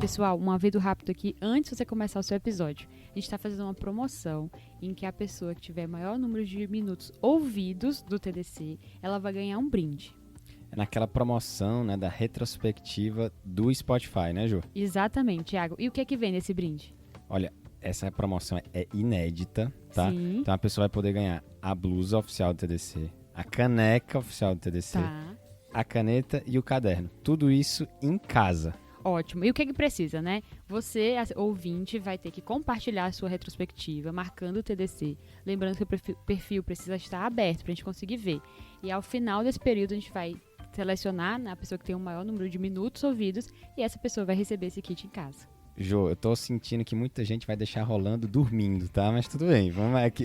Pessoal, um aviso rápido aqui antes de você começar o seu episódio. A gente está fazendo uma promoção em que a pessoa que tiver maior número de minutos ouvidos do TDC, ela vai ganhar um brinde. É naquela promoção, né, da retrospectiva do Spotify, né, Ju? Exatamente, Thiago. E o que é que vem nesse brinde? Olha, essa promoção é inédita, tá? Sim. Então a pessoa vai poder ganhar a blusa oficial do TDC, a caneca oficial do TDC, Tá. a caneta e o caderno. Tudo isso em casa. Ótimo. E o que é que precisa, né? Você, ouvinte, vai ter que compartilhar a sua retrospectiva, marcando o TDC. Lembrando que o perfil precisa estar aberto pra gente conseguir ver. E ao final desse período, a gente vai selecionar, né, a pessoa que tem o maior número de minutos ouvidos e essa pessoa vai receber esse kit em casa. Jô, eu tô sentindo que muita gente vai deixar rolando dormindo, tá? Mas tudo bem,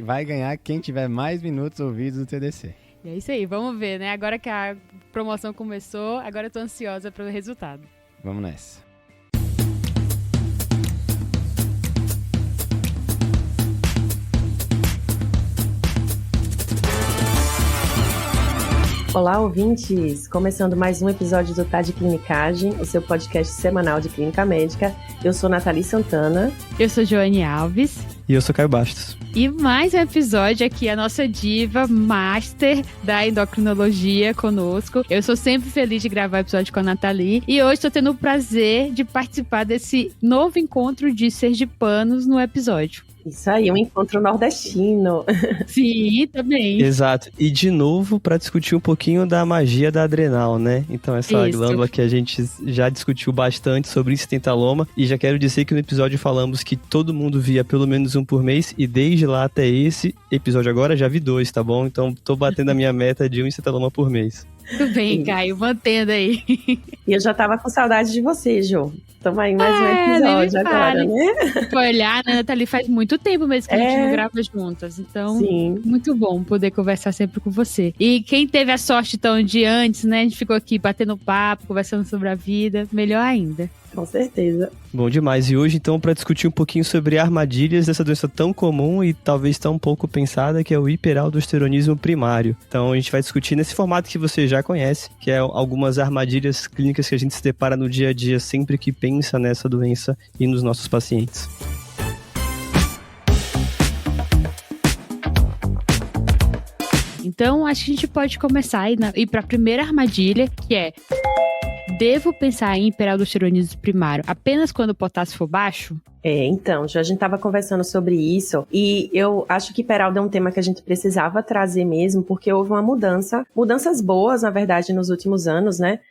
vai ganhar quem tiver mais minutos ouvidos do TDC. E é isso aí, vamos ver, né? Agora que a promoção começou, agora eu tô ansiosa pelo resultado. Vamos nessa. Olá, ouvintes! Começando mais um episódio do Tá de Clinicagem, o seu podcast semanal de clínica médica. Eu sou Nathalie Santana. Eu sou Joane Alves. E eu sou Caio Bastos. E mais um episódio aqui, a nossa diva master da endocrinologia conosco. Eu sou sempre feliz de gravar episódio com a Nathalie. E hoje estou tendo o prazer de participar desse novo encontro de sergipanos no episódio. Isso aí, um encontro nordestino. Sim, também. Exato. E de novo, para discutir um pouquinho da magia da adrenal, né? Então, essa glândula que a gente já discutiu bastante sobre incidentaloma. E já quero dizer que no episódio falamos que todo mundo via pelo menos um por mês. E desde lá até esse episódio agora, já vi 2, tá bom? Então, tô batendo a minha meta de um incidentaloma por mês. Tudo bem, Caio, mantendo aí. E eu já tava com saudade de você, Jô. Tamo aí mais um episódio agora, né? Foi olhar, né, Nathalie? Faz muito tempo mesmo que a gente não grava juntas. Então, sim, muito bom poder conversar sempre com você. E quem teve a sorte, então, de antes, né? A gente ficou aqui batendo papo, conversando sobre a vida. Melhor ainda. Com certeza. Bom demais. E hoje, então, para discutir um pouquinho sobre armadilhas dessa doença tão comum e talvez tão pouco pensada, que é o hiperaldosteronismo primário. Então, a gente vai discutir nesse formato que você já conhece, que é algumas armadilhas clínicas que a gente se depara no dia a dia sempre que pensa nessa doença e nos nossos pacientes. Então, acho que a gente pode começar a ir para a primeira armadilha, que é: devo pensar em hiperaldosteronismo primário apenas quando o potássio for baixo? Então, já a gente estava conversando sobre isso e eu acho que hiperaldo é um tema que a gente precisava trazer mesmo, porque houve uma mudanças boas, na verdade, nos últimos anos, né?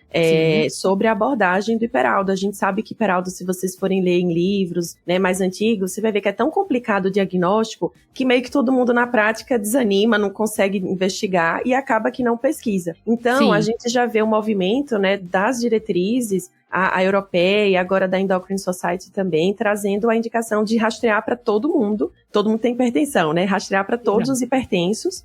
Sobre a abordagem do hiperaldo. A gente sabe que hiperaldo, se vocês forem ler em livros, né, mais antigos, você vai ver que é tão complicado o diagnóstico que meio que todo mundo na prática desanima, não consegue investigar e acaba que não pesquisa. Então, a gente já vê o movimento, né, das diretrizes, a europeia e agora da Endocrine Society também, trazendo a indicação de rastrear para todo mundo tem hipertensão, né? Rastrear para todos os hipertensos,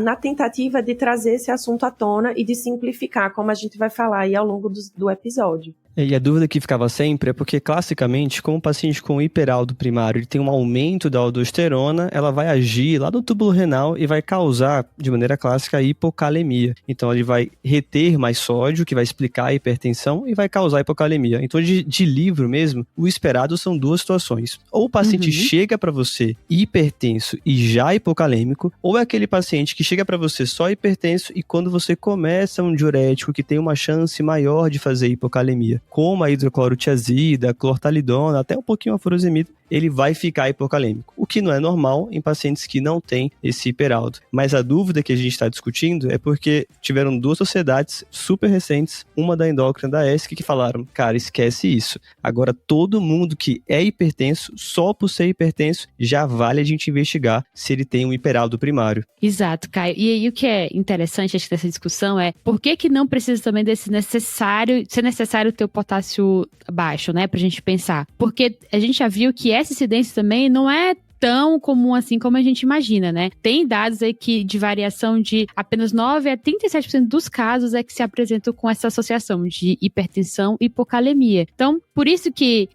na tentativa de trazer esse assunto à tona e de simplificar, como a gente vai falar aí ao longo do episódio. E a dúvida que ficava sempre é porque, classicamente, como o paciente com hiperaldo primário ele tem um aumento da aldosterona, ela vai agir lá do túbulo renal e vai causar, de maneira clássica, a hipocalemia. Então, ele vai reter mais sódio, que vai explicar a hipertensão, e vai causar hipocalemia. Então, de livro mesmo, o esperado são 2 situações. Ou o paciente chega para você hipertenso e já hipocalêmico, ou é aquele paciente que chega para você só hipertenso e quando você começa um diurético que tem uma chance maior de fazer hipocalemia, como a hidroclorotiazida, a clortalidona, até um pouquinho a furosemida, ele vai ficar hipocalêmico, o que não é normal em pacientes que não têm esse hiperaldo. Mas a dúvida que a gente está discutindo é porque tiveram 2 sociedades super recentes, uma da endócrina da ESC, que falaram, cara, esquece isso. Agora todo mundo que é hipertenso, só por ser hipertenso, já vale a gente investigar se ele tem um hiperaldo primário. Exato, Caio. E aí o que é interessante, acho que dessa discussão é por que não precisa também ser necessário ter o potássio baixo, né, pra gente pensar. Porque a gente já viu que essa incidência também não é tão comum assim como a gente imagina, né? Tem dados aí que de variação de apenas 9 a 37% dos casos é que se apresentam com essa associação de hipertensão e hipocalemia. Então, por isso que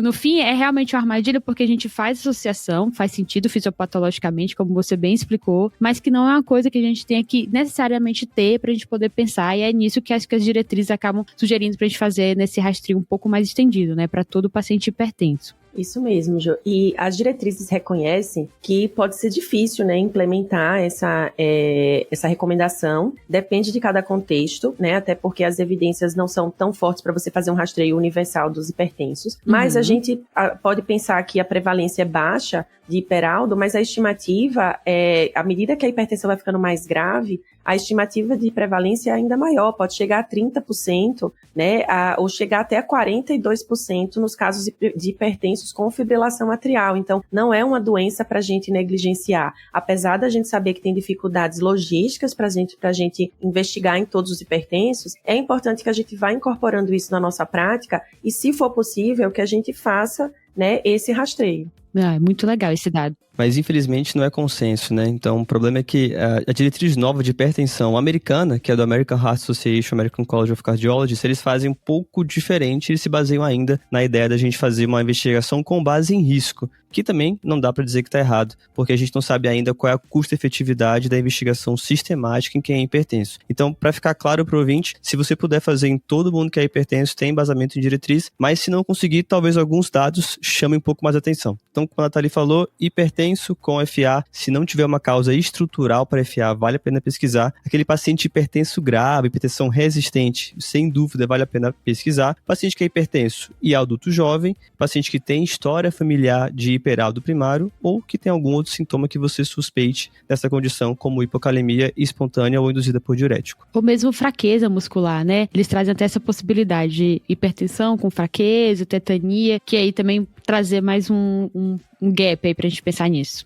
no fim é realmente uma armadilha, porque a gente faz associação, faz sentido fisiopatologicamente, como você bem explicou, mas que não é uma coisa que a gente tenha que necessariamente ter pra gente poder pensar, e é nisso que acho que as diretrizes acabam sugerindo pra gente fazer nesse rastreio um pouco mais estendido, né, pra todo paciente hipertenso. Isso mesmo, Jo. E as diretrizes reconhecem que pode ser difícil, né, implementar essa recomendação. Depende de cada contexto, né, até porque as evidências não são tão fortes para você fazer um rastreio universal dos hipertensos. Mas a gente pode pensar que a prevalência é baixa de hiperaldo, mas a estimativa, à medida que a hipertensão vai ficando mais grave, a estimativa de prevalência é ainda maior, pode chegar a 30%, né, ou chegar até a 42% nos casos de hipertensos com fibrilação atrial. Então, não é uma doença para a gente negligenciar. Apesar da gente saber que tem dificuldades logísticas para a gente investigar em todos os hipertensos, é importante que a gente vá incorporando isso na nossa prática e, se for possível, que a gente faça, né, esse rastreio. É muito legal esse dado. Mas infelizmente não é consenso, né? Então o problema é que a diretriz nova de hipertensão americana, que é do American Heart Association, American College of Cardiology, eles fazem um pouco diferente, eles se baseiam ainda na ideia da gente fazer uma investigação com base em risco, que também não dá para dizer que está errado, porque a gente não sabe ainda qual é a custo-efetividade da investigação sistemática em quem é hipertenso. Então, para ficar claro para o ouvinte, se você puder fazer em todo mundo que é hipertenso, tem embasamento em diretriz, mas se não conseguir, talvez alguns dados chamem um pouco mais atenção. Então, como a Nathalie falou, hipertenso com FA, se não tiver uma causa estrutural para FA, vale a pena pesquisar. Aquele paciente hipertenso grave, hipertensão resistente, sem dúvida vale a pena pesquisar. Paciente que é hipertenso e adulto jovem, paciente que tem história familiar de hiperaldo primário ou que tem algum outro sintoma que você suspeite dessa condição, como hipocalemia espontânea ou induzida por diurético. Ou mesmo fraqueza muscular, né? Eles trazem até essa possibilidade de hipertensão com fraqueza, tetania, que aí também trazer mais um gap aí pra gente pensar nisso.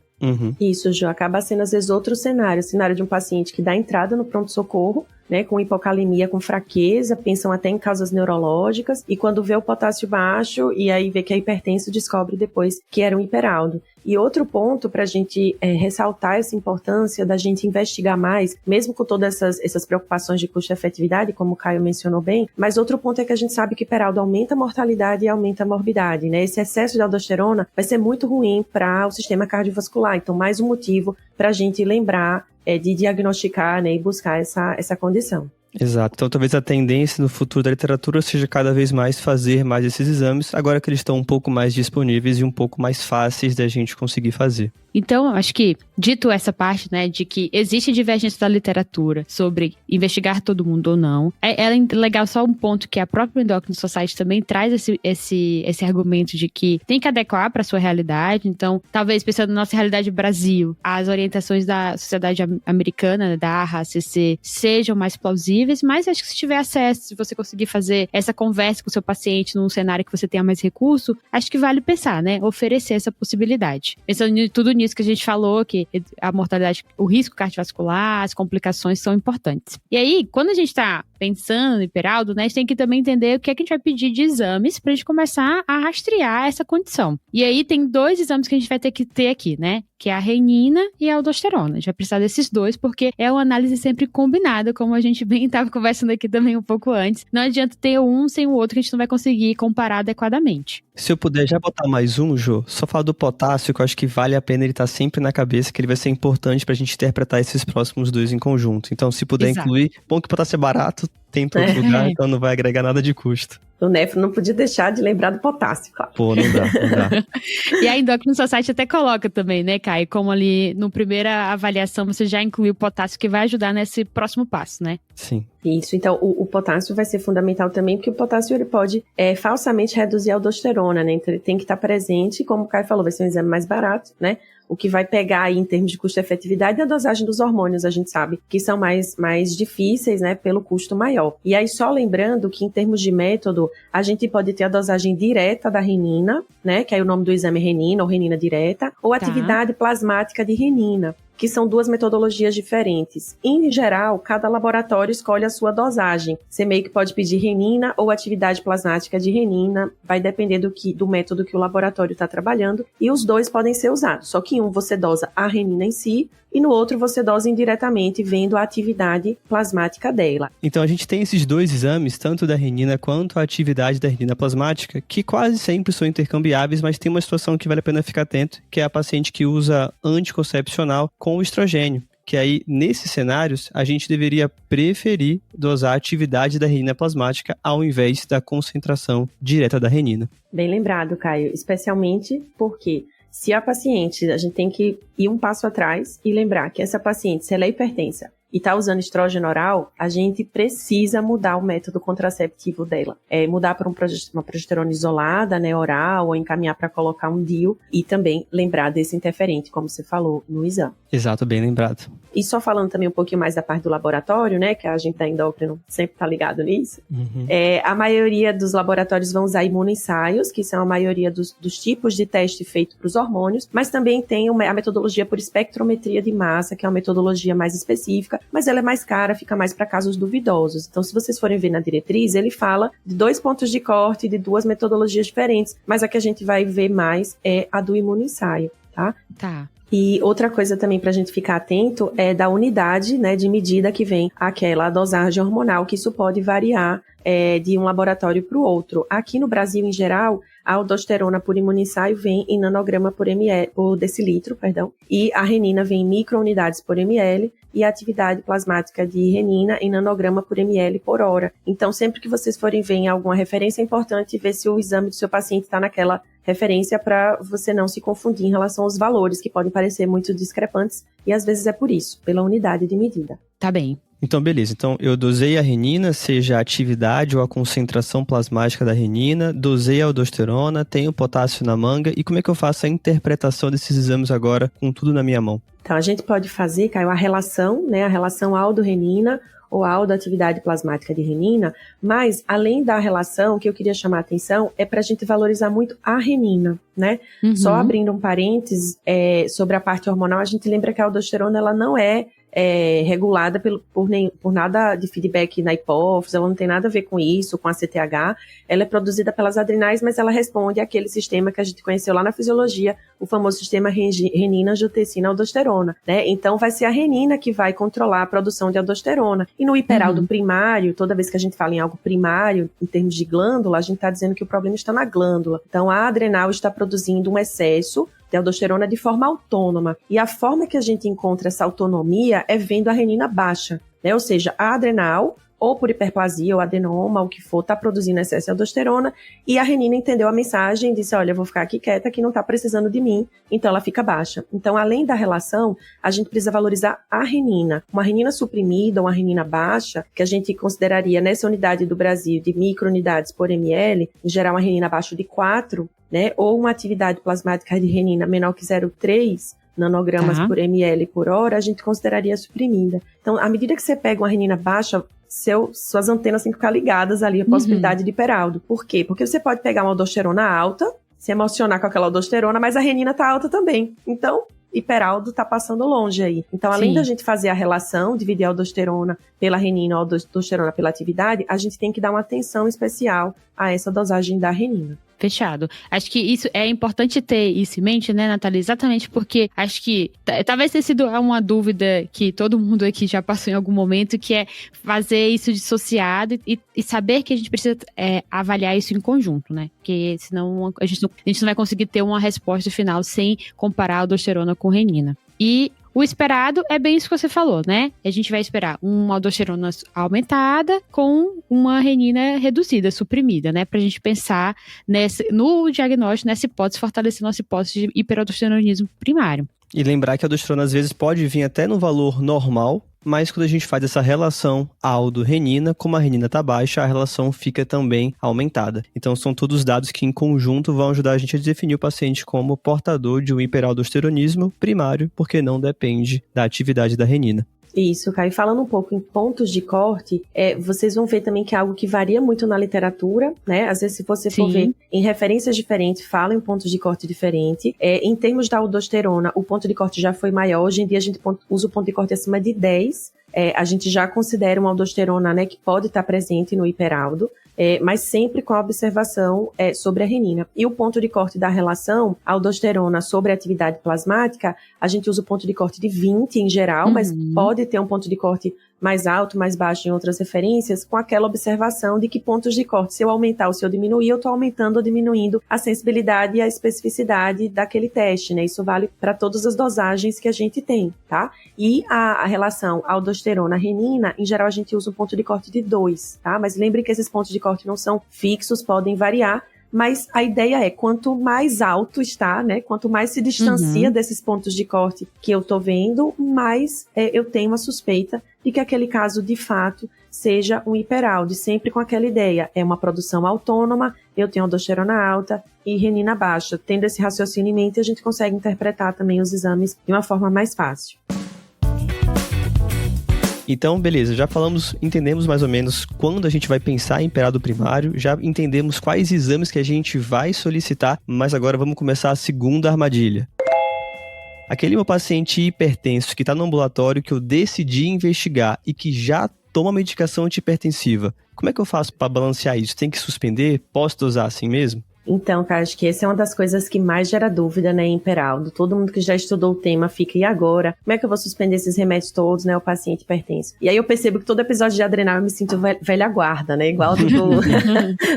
Isso, Jo, acaba sendo às vezes outro cenário de um paciente que dá entrada no pronto-socorro, né, com hipocalemia, com fraqueza, pensam até em causas neurológicas, e quando vê o potássio baixo, e aí vê que é hipertenso, descobre depois que era um hiperaldo. E outro ponto para a gente ressaltar essa importância da gente investigar mais, mesmo com todas essas preocupações de custo-efetividade, como o Caio mencionou bem, mas outro ponto é que a gente sabe que hiperaldo aumenta a mortalidade e aumenta a morbidade, né? Esse excesso de aldosterona vai ser muito ruim para o sistema cardiovascular, então mais um motivo para a gente lembrar de diagnosticar, né, e buscar essa condição. Exato. Então talvez a tendência no futuro da literatura seja cada vez mais fazer mais esses exames, agora que eles estão um pouco mais disponíveis e um pouco mais fáceis da gente conseguir fazer. Então, acho que, dito essa parte, né, de que existe divergência da literatura sobre investigar todo mundo ou não, é legal só um ponto que a própria Endocrine Society também traz esse argumento de que tem que adequar para a sua realidade. Então, talvez pensando na nossa realidade Brasil, as orientações da Sociedade Americana, da AHA-CC, sejam mais plausíveis, mas acho que se tiver acesso, se você conseguir fazer essa conversa com o seu paciente num cenário que você tenha mais recurso, acho que vale pensar, né, oferecer essa possibilidade. Pensando em tudo nisso que a gente falou, que a mortalidade, o risco cardiovascular, as complicações são importantes. E aí, quando a gente está pensando no hiperaldo, né, a gente tem que também entender o que é que a gente vai pedir de exames pra gente começar a rastrear essa condição. E aí tem 2 exames que a gente vai ter que ter aqui, né, que é a renina e a aldosterona. A gente vai precisar desses 2, porque é uma análise sempre combinada, como a gente bem estava conversando aqui também um pouco antes. Não adianta ter um sem o outro, que a gente não vai conseguir comparar adequadamente. Se eu puder já botar mais um, Jô, só falar do potássio, que eu acho que vale a pena ele estar sempre na cabeça, que ele vai ser importante pra gente interpretar esses próximos 2 em conjunto. Então, se puder incluir, bom que potássio é barato, tem em todo lugar, então não vai agregar nada de custo. O Nefro não podia deixar de lembrar do potássio, claro. Pô, não dá. E a Endocrine Society até coloca também, né, Caio? Como ali, no primeira avaliação, você já incluiu o potássio, que vai ajudar nesse próximo passo, né? Sim. Isso, então o potássio vai ser fundamental também, porque o potássio ele pode falsamente reduzir a aldosterona, né? Então ele tem que estar presente, como o Caio falou, vai ser um exame mais barato, né? O que vai pegar aí em termos de custo-efetividade é a dosagem dos hormônios, a gente sabe que são mais difíceis, né, pelo custo maior. E aí só lembrando que em termos de método, a gente pode ter a dosagem direta da renina, né, que aí o nome do exame é renina ou renina direta, ou atividade plasmática de renina. que são 2 metodologias diferentes. Em geral, cada laboratório escolhe a sua dosagem. Você meio que pode pedir renina ou atividade plasmática de renina, vai depender do método que o laboratório está trabalhando, e os 2 podem ser usados. Só que em um você dosa a renina em si, e no outro você dosa indiretamente, vendo a atividade plasmática dela. Então a gente tem esses 2 exames, tanto da renina quanto a atividade da renina plasmática, que quase sempre são intercambiáveis, mas tem uma situação que vale a pena ficar atento, que é a paciente que usa anticoncepcional com o estrogênio. Que aí, nesses cenários, a gente deveria preferir dosar a atividade da renina plasmática ao invés da concentração direta da renina. Bem lembrado, Caio, especialmente porque se a paciente, a gente tem que ir um passo atrás e lembrar que essa paciente, se ela é hipertensa e está usando estrógeno oral, a gente precisa mudar o método contraceptivo dela. Mudar para uma progesterona isolada, né, oral, ou encaminhar para colocar um DIU, e também lembrar desse interferente, como você falou no exame. Exato, bem lembrado. E só falando também um pouquinho mais da parte do laboratório, né, que a gente da endócrino sempre está ligado nisso, a maioria dos laboratórios vão usar imunoensaios, que são a maioria dos tipos de teste feito para os hormônios, mas também tem a metodologia por espectrometria de massa, que é uma metodologia mais específica, mas ela é mais cara, fica mais para casos duvidosos. Então, se vocês forem ver na diretriz, ele fala de 2 pontos de corte, de 2 metodologias diferentes, mas a que a gente vai ver mais é a do imunoensaio, tá? Tá. E outra coisa também para a gente ficar atento é da unidade, né, de medida que vem aquela dosagem hormonal, que isso pode variar de um laboratório para o outro. Aqui no Brasil, em geral, a aldosterona por imunoensaio vem em nanograma por decilitro, e a renina vem em microunidades por ml, e a atividade plasmática de renina em nanograma por ml por hora. Então, sempre que vocês forem ver em alguma referência, é importante ver se o exame do seu paciente está naquela referência para você não se confundir em relação aos valores, que podem parecer muito discrepantes, e às vezes é por isso, pela unidade de medida. Tá bem. Então, beleza. Então, eu dosei a renina, seja a atividade ou a concentração plasmática da renina, dosei a aldosterona, tenho potássio na manga, e como é que eu faço a interpretação desses exames agora com tudo na minha mão? Então, a gente pode fazer, Caio, a relação, né, a relação aldo-renina ou aldo-atividade plasmática de renina, mas, além da relação, o que eu queria chamar a atenção é para a gente valorizar muito a renina, né? Só abrindo um parênteses sobre a parte hormonal, a gente lembra que a aldosterona, ela não é regulada por nada de feedback na hipófise, ela não tem nada a ver com isso, com a CTH, ela é produzida pelas adrenais, mas ela responde àquele sistema que a gente conheceu lá na fisiologia, o famoso sistema renina, angiotensina, aldosterona, né? Então vai ser a renina que vai controlar a produção de aldosterona. E no hiperaldo primário, toda vez que a gente fala em algo primário, em termos de glândula, a gente está dizendo que o problema está na glândula. Então a adrenal está produzindo um excesso de aldosterona de forma autônoma. E a forma que a gente encontra essa autonomia é vendo a renina baixa, né? Ou seja, a adrenal, ou por hiperplasia ou adenoma, o que for, está produzindo excesso de aldosterona, e a renina entendeu a mensagem e disse, olha, eu vou ficar aqui quieta que não está precisando de mim, então ela fica baixa. Então, além da relação, a gente precisa valorizar a renina. Uma renina suprimida, uma renina baixa, que a gente consideraria nessa unidade do Brasil de microunidades por ml, em geral uma renina abaixo de 4, né, ou uma atividade plasmática de renina menor que 0,3 nanogramas por ml por hora, a gente consideraria suprimida. Então, à medida que você pega uma renina baixa, suas antenas têm que ficar ligadas ali, a possibilidade de hiperaldo. Por quê? Porque você pode pegar uma aldosterona alta, se emocionar com aquela aldosterona, mas a renina tá alta também. Então, hiperaldo tá passando longe aí. Então, além da gente fazer a relação, dividir a aldosterona pela renina ou a aldosterona pela atividade, a gente tem que dar uma atenção especial a essa dosagem da renina. Fechado. Acho que isso é importante ter isso em mente, né, Natália? Exatamente porque acho que talvez tenha sido uma dúvida que todo mundo aqui já passou em algum momento, que é fazer isso dissociado e saber que a gente precisa avaliar isso em conjunto, né? Porque senão a gente não vai conseguir ter uma resposta final sem comparar a aldosterona com renina. E o esperado é bem isso que você falou, né? A gente vai esperar uma aldosterona aumentada com uma renina reduzida, suprimida, né? Pra gente pensar no diagnóstico, nessa hipótese, fortalecer nossa hipótese de hiperaldosteronismo primário. E lembrar que a aldosterona às vezes pode vir até no valor normal, mas quando a gente faz essa relação aldo-renina, como a renina está baixa, a relação fica também aumentada. Então são todos dados que em conjunto vão ajudar a gente a definir o paciente como portador de um hiperaldosteronismo primário, porque não depende da atividade da renina. Isso, Caio. Falando um pouco em pontos de corte, vocês vão ver também que é algo que varia muito na literatura, né? Às vezes, se você for ver em referências diferentes, fala em pontos de corte diferente. Em termos da aldosterona, o ponto de corte já foi maior. Hoje em dia, a gente usa o ponto de corte acima de 10. A gente já considera uma aldosterona, né, que pode estar presente no hiperaldo. Mas sempre com a observação sobre a renina. E o ponto de corte da relação aldosterona sobre a atividade plasmática, a gente usa o ponto de corte de 20 em geral, mas pode ter um ponto de corte mais alto, mais baixo em outras referências, com aquela observação de que pontos de corte, se eu aumentar ou se eu diminuir, eu estou aumentando ou diminuindo a sensibilidade e a especificidade daquele teste, né? Isso vale para todas as dosagens que a gente tem, tá? E a relação aldosterona-renina, em geral, a gente usa um ponto de corte de 2, tá? Mas lembre que esses pontos de corte não são fixos, podem variar, mas a ideia é, quanto mais alto está, né, quanto mais se distancia desses pontos de corte que eu tô vendo, mais eu tenho uma suspeita de que aquele caso, de fato, seja um hiperaldo, sempre com aquela ideia, é uma produção autônoma, eu tenho aldosterona alta e renina baixa. Tendo esse raciocínio em mente, a gente consegue interpretar também os exames de uma forma mais fácil. Então, beleza, já entendemos mais ou menos quando a gente vai pensar em hiperaldo primário, já entendemos quais exames que a gente vai solicitar, mas agora vamos começar a segunda armadilha. Aquele meu paciente hipertenso que está no ambulatório que eu decidi investigar e que já toma medicação antihipertensiva, como é que eu faço para balancear isso? Tem que suspender? Posso dosar assim mesmo? Então, cara, acho que essa é uma das coisas que mais gera dúvida, né, em hiperaldo. Todo mundo que já estudou o tema fica, e agora? Como é que eu vou suspender esses remédios todos, né, o paciente hipertenso? E aí eu percebo que todo episódio de adrenal eu me sinto velha guarda, né, igual do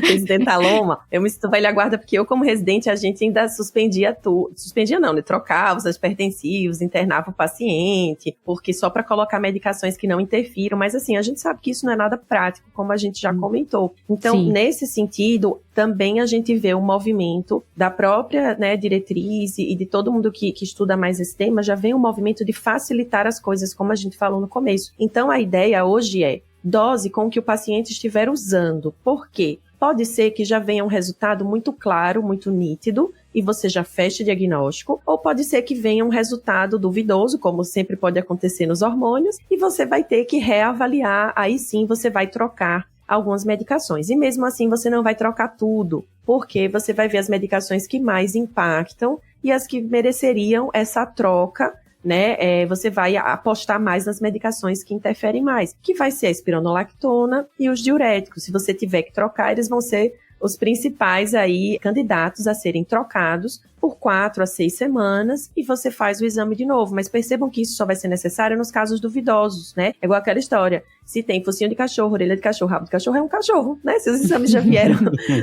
residente Aloma. Eu me sinto velha guarda porque eu, como residente, a gente ainda suspendia tudo. Suspendia não, né, trocava os antihipertensivos, internava o paciente, porque só para colocar medicações que não interfiram. Mas assim, a gente sabe que isso não é nada prático, como a gente já comentou. Então, nesse sentido, também a gente vê o movimento da própria, né, diretriz e de todo mundo que estuda mais esse tema, já vem um movimento de facilitar as coisas, como a gente falou no começo. Então, a ideia hoje é dose com o que o paciente estiver usando. Por quê? Pode ser que já venha um resultado muito claro, muito nítido, e você já feche o diagnóstico, ou pode ser que venha um resultado duvidoso, como sempre pode acontecer nos hormônios, e você vai ter que reavaliar, aí sim você vai trocar algumas medicações. E mesmo assim você não vai trocar tudo, porque você vai ver as medicações que mais impactam e as que mereceriam essa troca, né? Você vai apostar mais nas medicações que interferem mais, que vai ser a espironolactona e os diuréticos. Se você tiver que trocar, eles vão ser os principais aí candidatos a serem trocados por 4 a 6 semanas e você faz o exame de novo. Mas percebam que isso só vai ser necessário nos casos duvidosos, né? É igual aquela história. Se tem focinho de cachorro, orelha de cachorro, rabo de cachorro, é um cachorro, né? Se os exames já vieram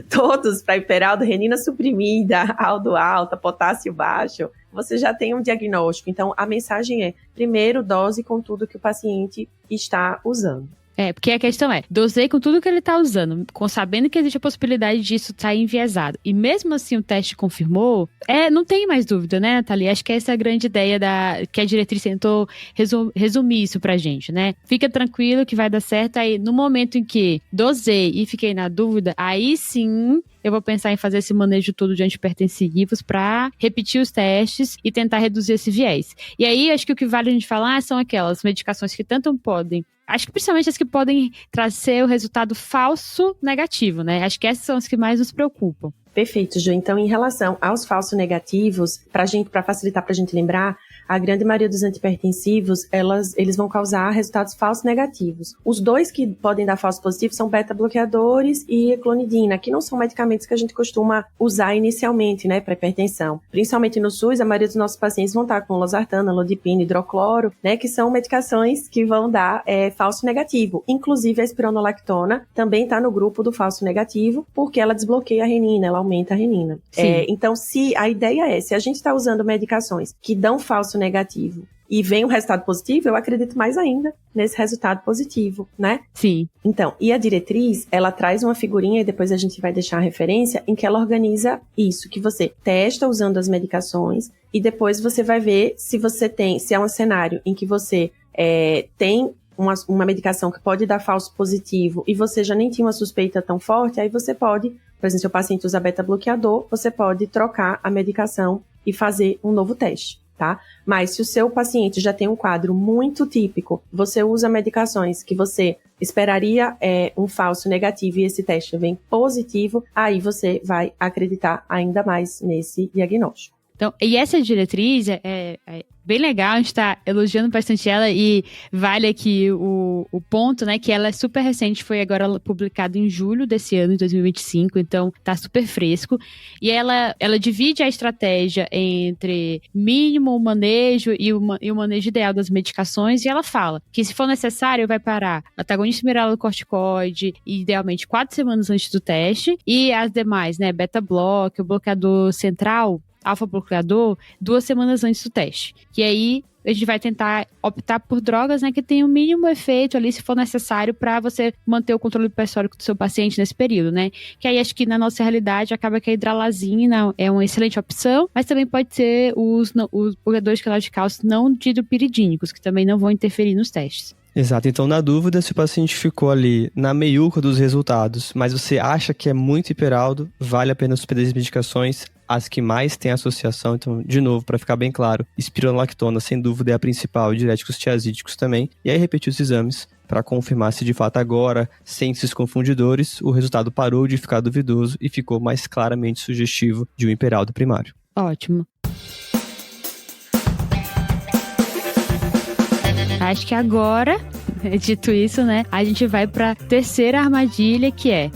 todos para hiperaldo, renina suprimida, aldo alta, potássio baixo, você já tem um diagnóstico. Então, a mensagem é, primeiro, dose com tudo que o paciente está usando. Porque a questão é, dosei com tudo que ele tá usando, sabendo que existe a possibilidade disso estar enviesado. E mesmo assim o teste confirmou, não tem mais dúvida, né, Nathalie? Acho que essa é a grande ideia que a diretriz tentou resumir isso pra gente, né? Fica tranquilo que vai dar certo. Aí, no momento em que dosei e fiquei na dúvida, aí sim eu vou pensar em fazer esse manejo todo de antihipertensivos para repetir os testes e tentar reduzir esse viés. E aí, acho que o que vale a gente falar são aquelas medicações que tanto podem, acho que principalmente as que podem trazer o resultado falso negativo, né? Acho que essas são as que mais nos preocupam. Perfeito, Ju. Então, em relação aos falsos negativos, para facilitar para a gente lembrar, a grande maioria dos antihipertensivos, eles vão causar resultados falsos negativos. Os dois que podem dar falso positivo são beta-bloqueadores e clonidina, que não são medicamentos que a gente costuma usar inicialmente, né, para hipertensão. Principalmente no SUS, a maioria dos nossos pacientes vão estar com losartana, lodipina, hidrocloro, né, que são medicações que vão dar falso negativo. Inclusive, a espironolactona também está no grupo do falso negativo, porque ela desbloqueia a renina, ela aumenta a renina. Então, se a ideia se a gente está usando medicações que dão falso negativo e vem um resultado positivo, eu acredito mais ainda nesse resultado positivo, né? Sim. Então, e a diretriz, ela traz uma figurinha e depois a gente vai deixar a referência em que ela organiza isso, que você testa usando as medicações e depois você vai ver se é um cenário em que você tem uma medicação que pode dar falso positivo e você já nem tinha uma suspeita tão forte, aí você pode, por exemplo, se o paciente usa beta-bloqueador, você pode trocar a medicação e fazer um novo teste. tá? Mas se o seu paciente já tem um quadro muito típico, você usa medicações que você esperaria um falso negativo e esse teste vem positivo, aí você vai acreditar ainda mais nesse diagnóstico. Então, e essa diretriz é bem legal, a gente está elogiando bastante ela e vale aqui o ponto, né, que ela é super recente, foi agora publicada em julho desse ano, em 2025, então tá super fresco. E ela divide a estratégia entre mínimo manejo e o manejo ideal das medicações, e ela fala que se for necessário vai parar antagonista mineralocorticoide, idealmente 4 semanas antes do teste, e as demais, né, beta-block, o bloqueador central, alfa-bloqueador, 2 semanas antes do teste. Que aí a gente vai tentar optar por drogas, né, que tenham o mínimo efeito ali, se for necessário, para você manter o controle pressórico do seu paciente nesse período, né? Que aí acho que na nossa realidade acaba que a hidralazina é uma excelente opção, mas também pode ser os bloqueadores de canal de cálcio não dinopiridínicos, que também não vão interferir nos testes. Exato, então na dúvida se o paciente ficou ali na meiuca dos resultados, mas você acha que é muito hiperaldo, vale a pena suspender as medicações, as que mais têm associação. Então, de novo, para ficar bem claro, espironolactona sem dúvida é a principal, diuréticos tiazídicos também, e aí repetir os exames para confirmar se de fato agora, sem esses confundidores, o resultado parou de ficar duvidoso e ficou mais claramente sugestivo de um hiperaldo primário. Ótimo. Acho que agora, dito isso, né, a gente vai para a terceira armadilha, que é: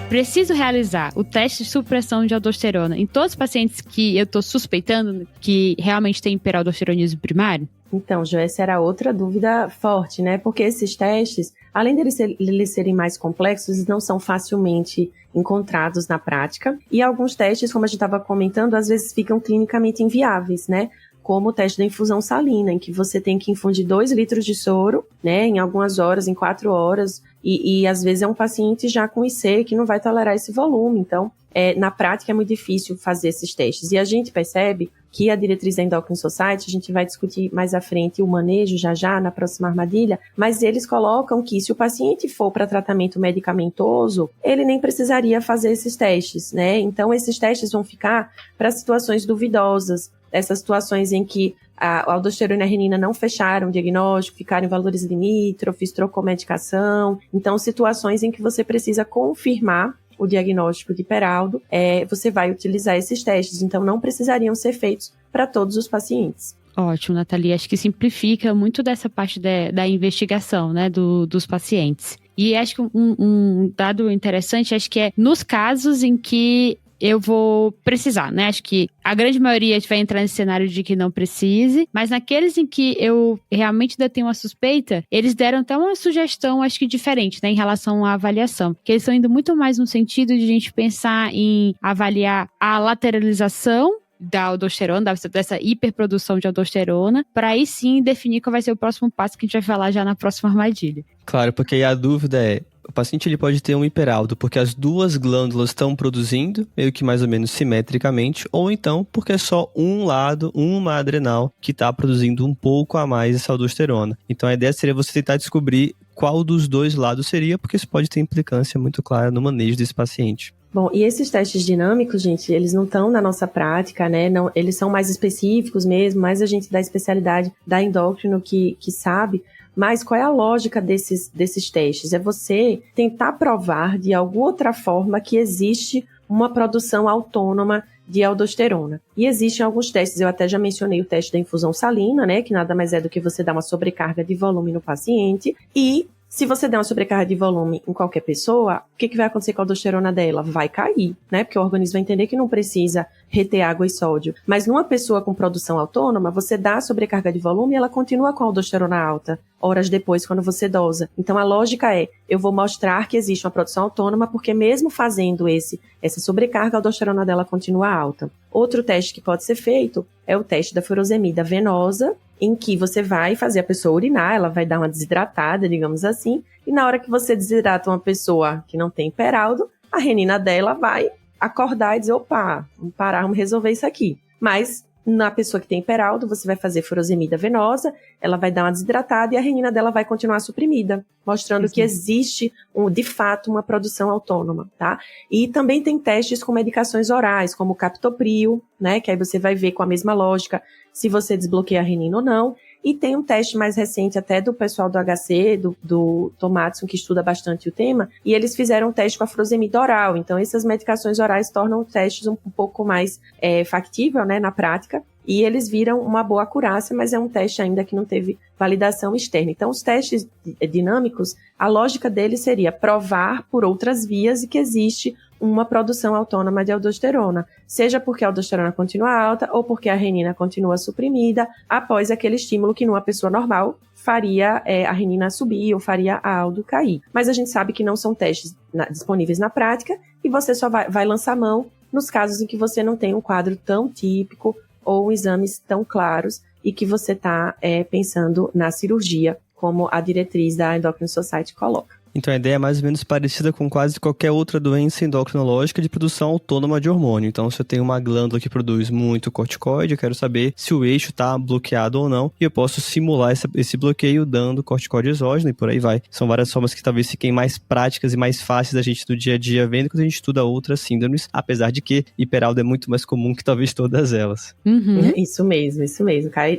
preciso realizar o teste de supressão de aldosterona em todos os pacientes que eu estou suspeitando que realmente tem hiperaldosteronismo primário? Então, Jo, essa era outra dúvida forte, né? Porque esses testes, além deles serem mais complexos, eles não são facilmente encontrados na prática. E alguns testes, como a gente estava comentando, às vezes ficam clinicamente inviáveis, né? Como o teste da infusão salina, em que você tem que infundir 2 litros de soro, né, em algumas horas, em 4 horas, e às vezes é um paciente já com IC que não vai tolerar esse volume. Então, na prática é muito difícil fazer esses testes. E a gente percebe que a diretriz da Endocrine Society, a gente vai discutir mais à frente o manejo já na próxima armadilha, mas eles colocam que se o paciente for para tratamento medicamentoso, ele nem precisaria fazer esses testes, né? Então, esses testes vão ficar para situações duvidosas, essas situações em que a aldosterona e a renina não fecharam o diagnóstico, ficaram em valores limítrofes, trocou medicação. Então, situações em que você precisa confirmar o diagnóstico de hiperaldo, você vai utilizar esses testes. Então, não precisariam ser feitos para todos os pacientes. Ótimo, Nathalie. Acho que simplifica muito dessa parte da investigação, né, dos pacientes. E acho que um dado interessante, acho que é nos casos em que eu vou precisar, né? Acho que a grande maioria vai entrar nesse cenário de que não precise, mas naqueles em que eu realmente ainda tenho uma suspeita, eles deram até uma sugestão, acho que diferente, né, em relação à avaliação, que eles estão indo muito mais no sentido de a gente pensar em avaliar a lateralização da aldosterona, dessa hiperprodução de aldosterona, para aí sim definir qual vai ser o próximo passo que a gente vai falar já na próxima armadilha. Claro, porque aí a dúvida é: o paciente ele pode ter um hiperaldo porque as 2 glândulas estão produzindo, meio que mais ou menos simetricamente, ou então porque é só um lado, uma adrenal, que está produzindo um pouco a mais essa aldosterona. Então a ideia seria você tentar descobrir qual dos 2 lados seria, porque isso pode ter implicância muito clara no manejo desse paciente. Bom, e esses testes dinâmicos, gente, eles não estão na nossa prática, né? Não, eles são mais específicos mesmo, mais a gente da especialidade da endócrino que sabe. Mas qual é a lógica desses testes? É você tentar provar de alguma outra forma que existe uma produção autônoma de aldosterona. E existem alguns testes, eu até já mencionei o teste da infusão salina, né? Que nada mais é do que você dar uma sobrecarga de volume no paciente. E se você der uma sobrecarga de volume em qualquer pessoa, o que vai acontecer com a aldosterona dela? Vai cair, né? Porque o organismo vai entender que não precisa reter água e sódio. Mas numa pessoa com produção autônoma, você dá a sobrecarga de volume e ela continua com a aldosterona alta, horas depois, quando você dosa. Então, a lógica é, eu vou mostrar que existe uma produção autônoma, porque mesmo fazendo essa sobrecarga, a aldosterona dela continua alta. Outro teste que pode ser feito é o teste da furosemida venosa, em que você vai fazer a pessoa urinar, ela vai dar uma desidratada, digamos assim, e na hora que você desidrata uma pessoa que não tem hiperaldo, a renina dela vai acordar e dizer, opa, vamos parar, vamos resolver isso aqui. Mas Na pessoa que tem hiperaldo, você vai fazer furosemida venosa, ela vai dar uma desidratada e a renina dela vai continuar suprimida, mostrando que existe, de fato, uma produção autônoma, tá? E também tem testes com medicações orais, como o captopril, né? Que aí você vai ver com a mesma lógica se você desbloqueia a renina ou não. E tem um teste mais recente até do pessoal do HC, do Tomatson, que estuda bastante o tema, e eles fizeram um teste com a furosemida oral. Então, essas medicações orais tornam testes um pouco mais factível, né, na prática, e eles viram uma boa acurácia, mas é um teste ainda que não teve validação externa. Então, os testes dinâmicos, a lógica deles seria provar por outras vias e que existe uma produção autônoma de aldosterona, seja porque a aldosterona continua alta ou porque a renina continua suprimida após aquele estímulo que numa pessoa normal faria a renina subir ou faria a aldo cair. Mas a gente sabe que não são testes disponíveis na prática e você só vai lançar mão nos casos em que você não tem um quadro tão típico ou exames tão claros e que você está pensando na cirurgia, como a diretriz da Endocrine Society coloca. Então a ideia é mais ou menos parecida com quase qualquer outra doença endocrinológica de produção autônoma de hormônio. Então, se eu tenho uma glândula que produz muito corticoide, eu quero saber se o eixo está bloqueado ou não, e eu posso simular esse bloqueio dando corticoide exógeno e por aí vai. São várias formas que talvez fiquem mais práticas e mais fáceis da gente do dia a dia vendo quando a gente estuda outras síndromes, apesar de que hiperaldo é muito mais comum que talvez todas elas. Uhum. Isso mesmo.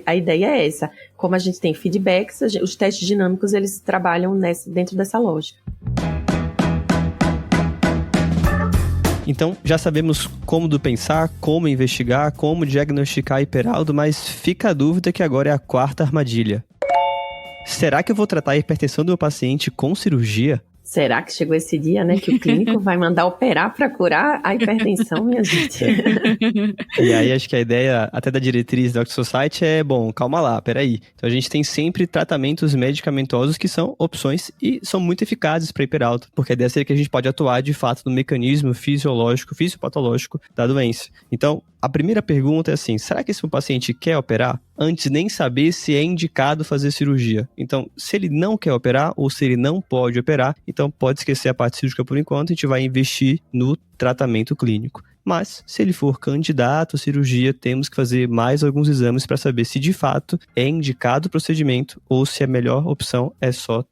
A ideia é essa. Como a gente tem feedbacks, os testes dinâmicos, eles trabalham dentro dessa lógica. Então, já sabemos como pensar, como investigar, como diagnosticar hiperaldo, mas fica a dúvida que agora é a quarta armadilha. Será que eu vou tratar a hipertensão do meu paciente com cirurgia? Será que chegou esse dia, né, que o clínico vai mandar operar para curar a hipertensão, minha gente? E aí, acho que a ideia até da diretriz da Endocrine Society é, bom, calma lá, peraí. Então, a gente tem sempre tratamentos medicamentosos que são opções e são muito eficazes para hiperaldo, porque a ideia seria que a gente pode atuar, de fato, no mecanismo fisiológico, fisiopatológico da doença. Então, a primeira pergunta é assim, será que esse paciente quer operar? Antes nem saber se é indicado fazer cirurgia. Então, se ele não quer operar ou se ele não pode operar, então pode esquecer a parte cirúrgica por enquanto, a gente vai investir no tratamento clínico. Mas, se ele for candidato à cirurgia, temos que fazer mais alguns exames para saber se de fato é indicado o procedimento ou se a melhor opção é só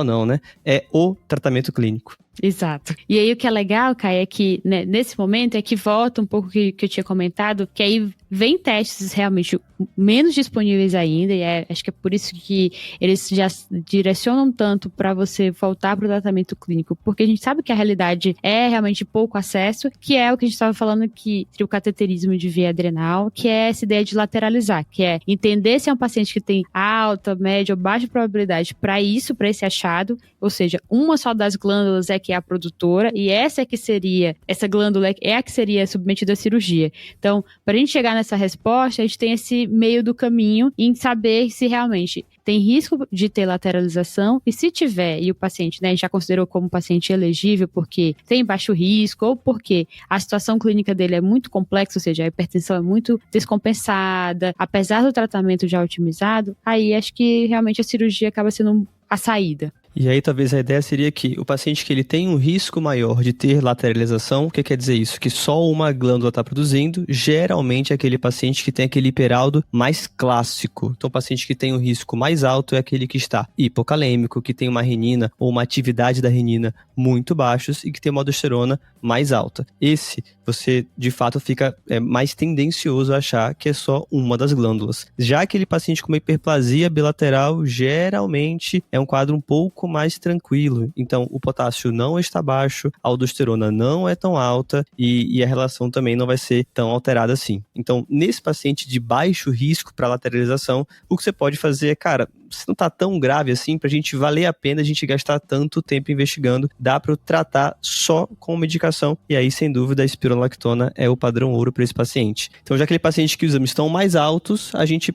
não, né? É o tratamento clínico. Exato. E aí o que é legal, Kai, é que né, nesse momento é que volta um pouco que eu tinha comentado, que aí vem testes realmente menos disponíveis ainda, e acho que é por isso que eles já direcionam tanto para você voltar para o tratamento clínico, porque a gente sabe que a realidade é realmente pouco acesso, que é o que a gente estava falando aqui, o cateterismo de via adrenal, que é essa ideia de lateralizar, que é entender se é um paciente que tem alta, média ou baixa probabilidade para esse achado, ou seja, uma só das glândulas é que é a produtora, e essa glândula é a que seria submetida à cirurgia. Então, para a gente chegar nessa resposta, a gente tem esse meio do caminho em saber se realmente tem risco de ter lateralização, e se tiver, e o paciente, né, a gente já considerou como paciente elegível porque tem baixo risco, ou porque a situação clínica dele é muito complexa, ou seja, a hipertensão é muito descompensada, apesar do tratamento já otimizado, aí acho que realmente a cirurgia acaba sendo a saída. E aí talvez a ideia seria que o paciente que ele tem um risco maior de ter lateralização, o que quer dizer isso? Que só uma glândula está produzindo, geralmente é aquele paciente que tem aquele hiperaldo mais clássico. Então o paciente que tem um risco mais alto é aquele que está hipocalêmico, que tem uma renina ou uma atividade da renina muito baixos e que tem uma aldosterona mais alta. Esse, você de fato fica mais tendencioso a achar que é só uma das glândulas. Já aquele paciente com uma hiperplasia bilateral, geralmente é um quadro um pouco mais tranquilo. Então, o potássio não está baixo, a aldosterona não é tão alta e a relação também não vai ser tão alterada assim. Então, nesse paciente de baixo risco para lateralização, o que você pode fazer é, cara, se não está tão grave assim, para a gente valer a pena a gente gastar tanto tempo investigando, dá para tratar só com medicação, e aí, sem dúvida, a espironolactona é o padrão ouro para esse paciente. Então, já aquele paciente que os exames estão mais altos, a gente,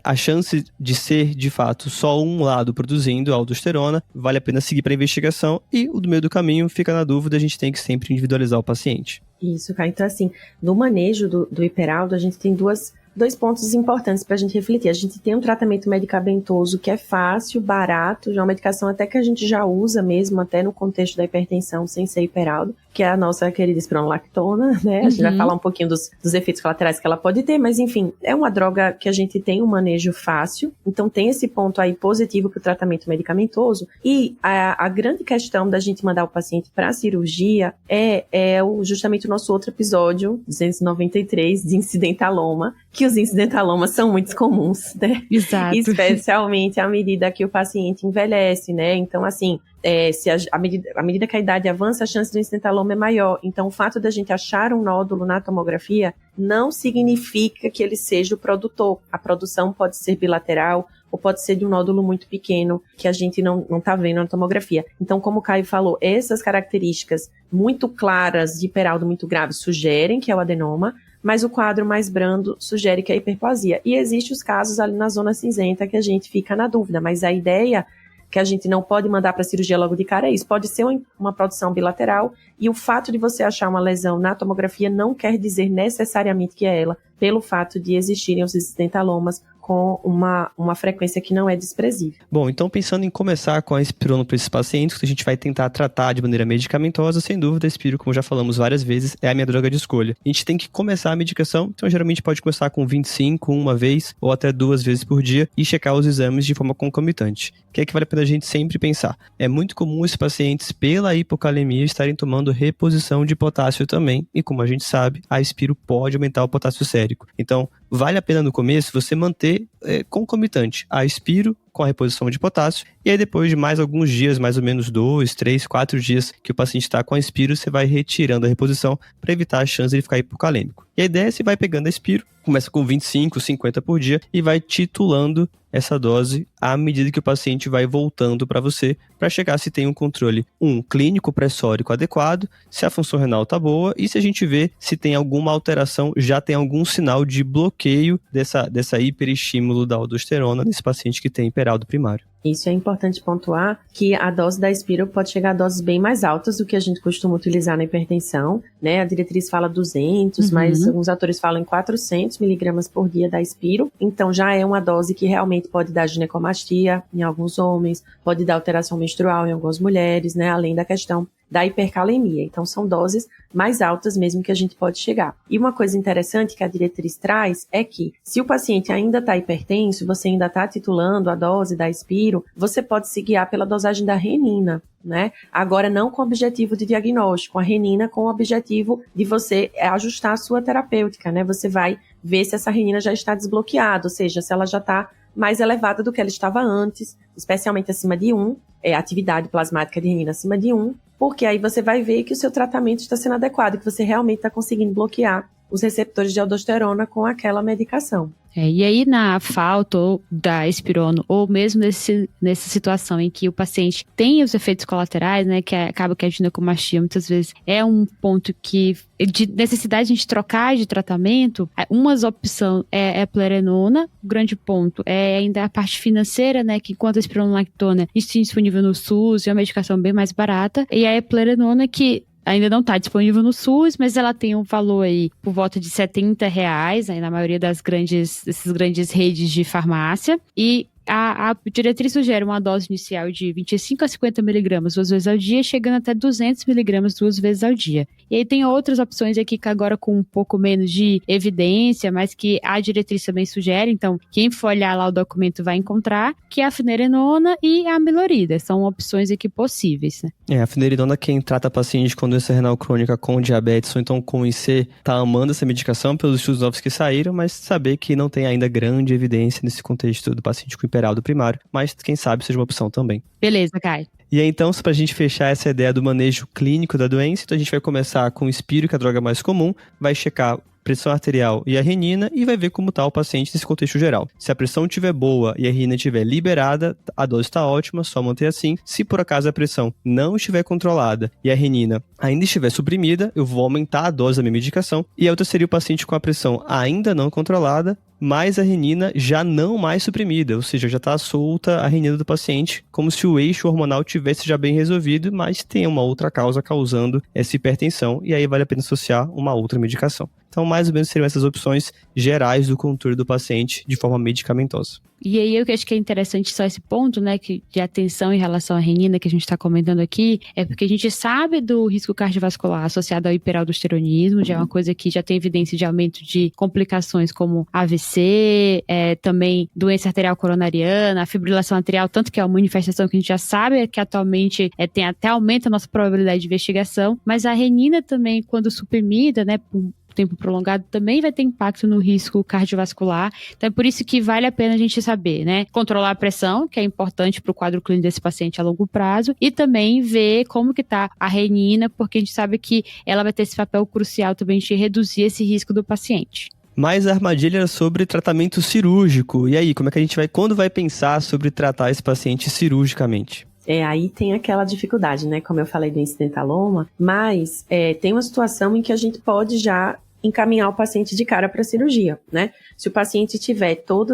a chance de ser, de fato, só um lado produzindo a aldosterona, vale a pena seguir para a investigação, e o do meio do caminho fica na dúvida, a gente tem que sempre individualizar o paciente. Isso, cara. Então, assim, no manejo do hiperaldo, a gente tem duas dois pontos importantes para a gente refletir. A gente tem um tratamento medicamentoso que é fácil, barato, já é uma medicação até que a gente já usa mesmo, até no contexto da hipertensão, sem ser hiperaldo, que é a nossa querida espironolactona, né? A gente vai falar um pouquinho dos efeitos colaterais que ela pode ter, mas enfim, é uma droga que a gente tem um manejo fácil, então tem esse ponto aí positivo para o tratamento medicamentoso. E a grande questão da gente mandar o paciente para a cirurgia é justamente o nosso outro episódio, 293, de incidentaloma, que os incidentalomas são muito comuns, né? Exato. Especialmente à medida que o paciente envelhece, né? Então, assim, à medida que a idade avança, a chance do incidentaloma é maior. Então, o fato da gente achar um nódulo na tomografia não significa que ele seja o produtor. A produção pode ser bilateral ou pode ser de um nódulo muito pequeno que a gente não está vendo na tomografia. Então, como o Caio falou, essas características muito claras de hiperaldo muito grave sugerem que é o adenoma, mas o quadro mais brando sugere que é hiperplasia. E existem os casos ali na zona cinzenta que a gente fica na dúvida, mas a ideia que a gente não pode mandar para a cirurgia logo de cara é isso. Pode ser uma produção bilateral e o fato de você achar uma lesão na tomografia não quer dizer necessariamente que é ela, pelo fato de existirem os incidentalomas com uma frequência que não é desprezível. Bom, então pensando em começar com a espirona para esses pacientes, que a gente vai tentar tratar de maneira medicamentosa, sem dúvida a espiro, como já falamos várias vezes, é a minha droga de escolha. A gente tem que começar a medicação, então geralmente pode começar com 25, uma vez ou até 2 vezes por dia e checar os exames de forma concomitante. O que é que vale a pena a gente sempre pensar? É muito comum esses pacientes, pela hipocalemia, estarem tomando reposição de potássio também, e como a gente sabe, a espiro pode aumentar o potássio sérico. Então, vale a pena no começo você manter concomitante a espiro com a reposição de potássio, e aí depois de mais alguns dias, mais ou menos 2, 3, 4 dias que o paciente está com a espiro, você vai retirando a reposição para evitar a chance de ele ficar hipocalêmico. E a ideia é você vai pegando a espiro, começa com 25, 50 por dia e vai titulando essa dose à medida que o paciente vai voltando para você, para chegar se tem um controle clínico pressórico adequado, se a função renal está boa e se a gente vê se tem alguma alteração, já tem algum sinal de bloqueio dessa hiperestímulo da aldosterona nesse paciente que tem hiperaldo primário. Isso é importante pontuar, que a dose da espiro pode chegar a doses bem mais altas do que a gente costuma utilizar na hipertensão, né? A diretriz fala 200, mas alguns autores falam em 400 miligramas por dia da espiro. Então já é uma dose que realmente pode dar ginecomastia em alguns homens, pode dar alteração menstrual em algumas mulheres, né? Além da questão da hipercalemia. Então, são doses mais altas mesmo que a gente pode chegar. E uma coisa interessante que a diretriz traz é que, se o paciente ainda está hipertenso, você ainda está titulando a dose da espiro, você pode se guiar pela dosagem da renina, né? Agora, não com o objetivo de diagnóstico, a renina com o objetivo de você ajustar a sua terapêutica, né? Você vai ver se essa renina já está desbloqueada, ou seja, se ela já está mais elevada do que ela estava antes, especialmente acima de 1, atividade plasmática de renina acima de 1, porque aí você vai ver que o seu tratamento está sendo adequado, que você realmente está conseguindo bloquear os receptores de aldosterona com aquela medicação. E aí na falta ou da espirona, ou mesmo nessa situação em que o paciente tem os efeitos colaterais, né, que acaba que a ginecomastia muitas vezes é um ponto que de necessidade de a gente trocar de tratamento, uma opção é a plerenona. O grande ponto é ainda a parte financeira, né, que enquanto a espironolactona a gente tem disponível no SUS, é uma medicação bem mais barata, e a plerenona que ainda não está disponível no SUS, mas ela tem um valor aí por volta de R$70, aí na maioria dessas grandes redes de farmácia. E a diretriz sugere uma dose inicial de 25 a 50 miligramas 2 vezes ao dia, chegando até 200 miligramas 2 vezes ao dia. E aí tem outras opções aqui que agora com um pouco menos de evidência, mas que a diretriz também sugere. Então, quem for olhar lá o documento vai encontrar que é a finerenona e a amilorida. São opções aqui possíveis, né? A finerenona, quem trata paciente com doença renal crônica, com diabetes ou então com IC, tá amando essa medicação pelos estudos novos que saíram, mas saber que não tem ainda grande evidência nesse contexto do paciente com hiperaldo primário, mas quem sabe seja uma opção também. Beleza, Kai. E aí, então, para a gente fechar essa ideia do manejo clínico da doença, então a gente vai começar com o espiro, que é a droga mais comum, vai checar pressão arterial e a renina e vai ver como está o paciente nesse contexto geral. Se a pressão estiver boa e a renina estiver liberada, a dose está ótima, só manter assim. Se por acaso a pressão não estiver controlada e a renina ainda estiver suprimida, eu vou aumentar a dose da minha medicação. E a outra seria o paciente com a pressão ainda não controlada mas a renina já não mais suprimida, ou seja, já está solta a renina do paciente, como se o eixo hormonal tivesse já bem resolvido, mas tem uma outra causa causando essa hipertensão, e aí vale a pena associar uma outra medicação. Então, mais ou menos seriam essas opções gerais do controle do paciente de forma medicamentosa. E aí, eu acho que é interessante só esse ponto, né, de atenção em relação à renina que a gente está comentando aqui, é porque a gente sabe do risco cardiovascular associado ao hiperaldosteronismo, já é uma coisa que já tem evidência de aumento de complicações como AVC, também doença arterial coronariana, a fibrilação atrial, tanto que é uma manifestação que a gente já sabe que atualmente tem até aumenta a nossa probabilidade de investigação, mas a renina também, quando suprimida, né, por tempo prolongado, também vai ter impacto no risco cardiovascular. Então é por isso que vale a pena a gente saber, né? Controlar a pressão, que é importante para o quadro clínico desse paciente a longo prazo, e também ver como que tá a renina, porque a gente sabe que ela vai ter esse papel crucial também de reduzir esse risco do paciente. Mas a armadilha era sobre tratamento cirúrgico. E aí, como é que a gente quando vai pensar sobre tratar esse paciente cirurgicamente? Aí tem aquela dificuldade, né? Como eu falei do incidentaloma, mas tem uma situação em que a gente pode já encaminhar o paciente de cara para a cirurgia, né? Se o paciente tiver todo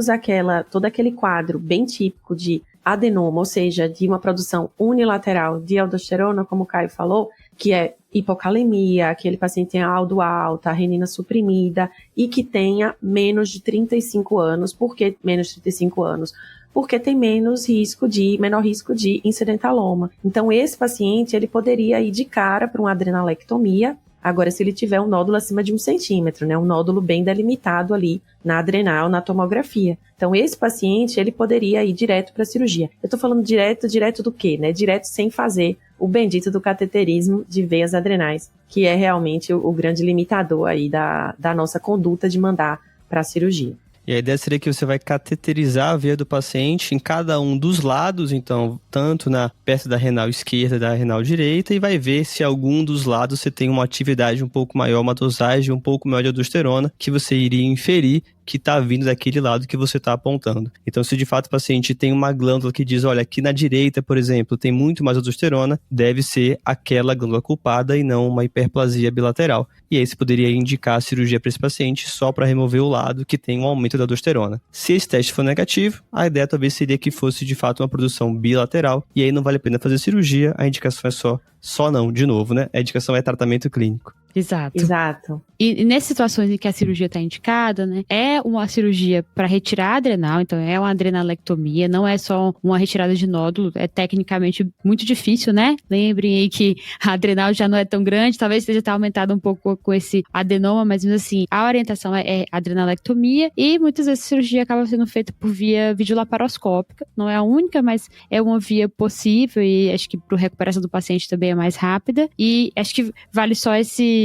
aquele quadro bem típico de adenoma, ou seja, de uma produção unilateral de aldosterona, como o Caio falou, que é hipocalemia, aquele paciente tem a aldo alta, a renina suprimida e que tenha menos de 35 anos. Por que menos de 35 anos? Porque tem menor risco de incidentaloma. Então, esse paciente, ele poderia ir de cara para uma adrenalectomia. Agora, se ele tiver um nódulo acima de 1 centímetro, né, um nódulo bem delimitado ali na adrenal, na tomografia. Então, esse paciente, ele poderia ir direto para a cirurgia. Eu estou falando direto do quê? Né? Direto sem fazer o bendito do cateterismo de veias adrenais, que é realmente o grande limitador aí da nossa conduta de mandar para a cirurgia. E a ideia seria que você vai cateterizar a veia do paciente em cada um dos lados, então, tanto perto da renal esquerda e da renal direita, e vai ver se algum dos lados você tem uma atividade um pouco maior, uma dosagem um pouco maior de aldosterona, que você iria inferir que está vindo daquele lado que você está apontando. Então, se de fato o paciente tem uma glândula que diz, olha, aqui na direita, por exemplo, tem muito mais aldosterona, deve ser aquela glândula culpada e não uma hiperplasia bilateral. E aí você poderia indicar a cirurgia para esse paciente só para remover o lado que tem um aumento da aldosterona. Se esse teste for negativo, a ideia talvez seria que fosse de fato uma produção bilateral, e aí não vale a pena fazer cirurgia, a indicação é só não, de novo, né? A indicação é tratamento clínico. Exato. E nessas situações em que a cirurgia está indicada, né, é uma cirurgia para retirar a adrenal, então é uma adrenalectomia, não é só uma retirada de nódulo, é tecnicamente muito difícil, né? Lembrem aí que a adrenal já não é tão grande, talvez esteja até aumentada um pouco com esse adenoma, mas assim, a orientação é adrenalectomia e muitas vezes a cirurgia acaba sendo feita por via videolaparoscópica, não é a única, mas é uma via possível e acho que para a recuperação do paciente também é mais rápida e acho que vale só essa